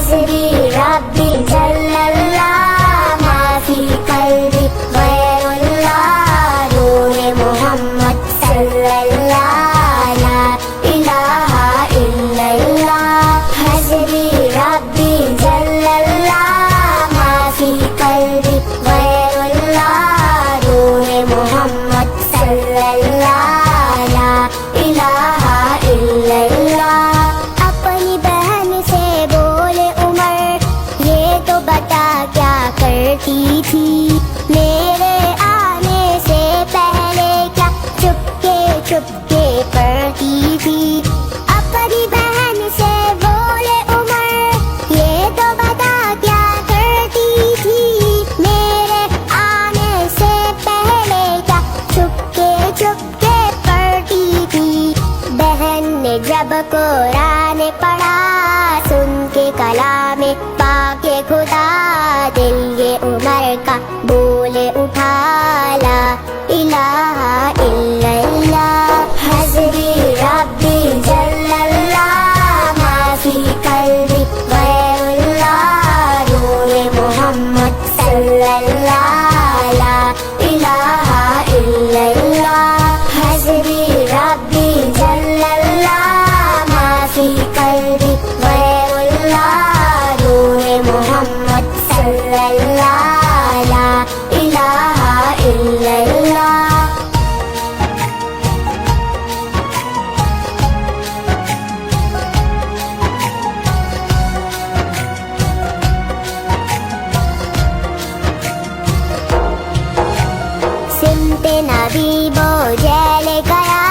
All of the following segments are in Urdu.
حسبي ربي جل الله ما في قلبي غير الله نور محمد صلى الله لا إله إلا الله حسبي ربي جل الله ما في قلبي غير الله نور محمد صلى الله لا إله إلا الله اپنی بہن سے بولے عمر یہ تو بتا کیا کرتی تھی میرے آنے سے پہلے کیا چپکے پڑھتی تھی اپنی بہن سے بولے عمر یہ تو بتا کیا کرتی تھی میرے آنے سے پہلے کیا چپکے پڑھتی تھی بہن نے جب قرآن پڑھا سن کے کلام پاک خدا دل یہ عمر کا بولے اٹھا لا الہ الا اللہ حسبی ربی جل اللہ ما فی قلبی غیر اللہ نور محمد صلی اللہ لا الہ الا اللہ حسبی ربی جل اللہ ما فی قلبی غیر اللہ نور محمد صلی اللہ لا الہ الا اللہ سمت نبی بوجھل گیا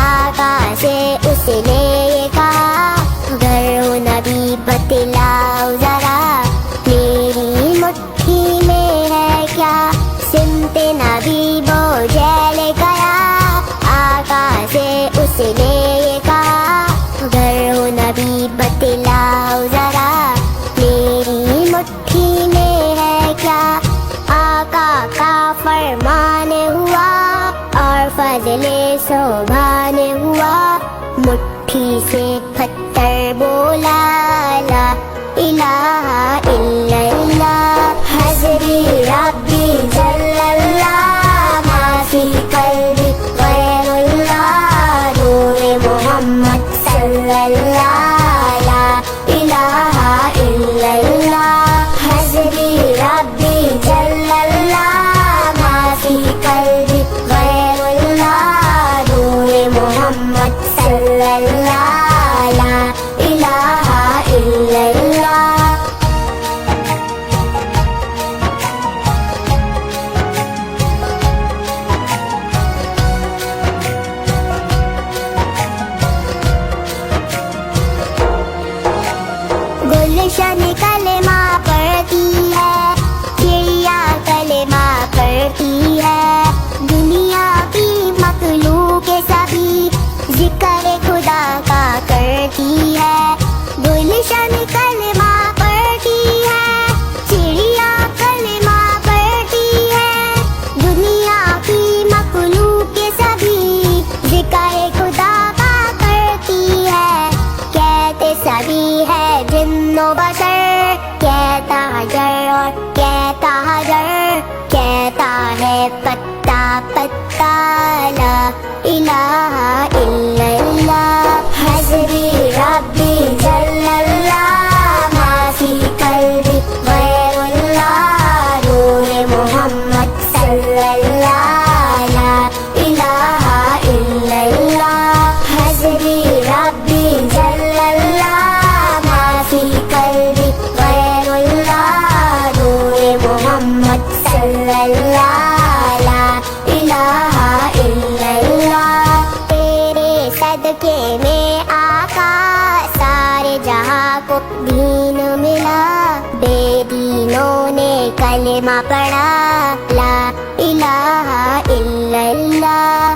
آقا سے اس نے یہ کہا اگر ہو نبی بتلاؤ ذرا میری مٹھی میں ہے کیا سمت نبی بوجھل گیا آقا سے اس نے یہ کہا اگر ہو نبی بتلاؤ ذرا میری مٹھی میں ہے کیا آقا کا فرمان ہوا اور فضل سبحان ہوا مٹھی سے پتھر بولا لا الہ الا اللہ حسبی ربی جل اللہ ما فی قلبی غیر اللہ نور محمد صلی اللہ لا الہ الا اللہ حسبی ربی جل اللہ ما فی قلبی غیر اللہ نور محمد صلی اللہ لا الہ الا اللہ گلشن کلمہ پڑھتی ہے چڑیا کلمہ پڑھتی ہے دنیا کی مخلوق سبھی ذکر خدا کا کرتی ہے گلشن کلمہ پڑھتی ہے چڑیا کلمہ پڑھتی ہے دنیا کی مخلوق سبھی ذکر خدا کا کرتی ہے کہتے سبھی ہے جن و بشر کہتا حجر اور کہتا حجر کہتا ہے پتا پتا لا الہ الا اللہ حسبی ربی جل اللہ ما فی قلبی غیر اللہ نور محمد صلی اللہ لا الہ الا اللہ حسبی ربی جل اللہ ما فی قلبی غیر اللہ نور محمد صلی اللہ لا الہ الا اللہ تیرے صدقے میں آقا سارے جہاں کو دین ملا بے دینوں نے کلمہ پڑھا لا الہ الا اللہ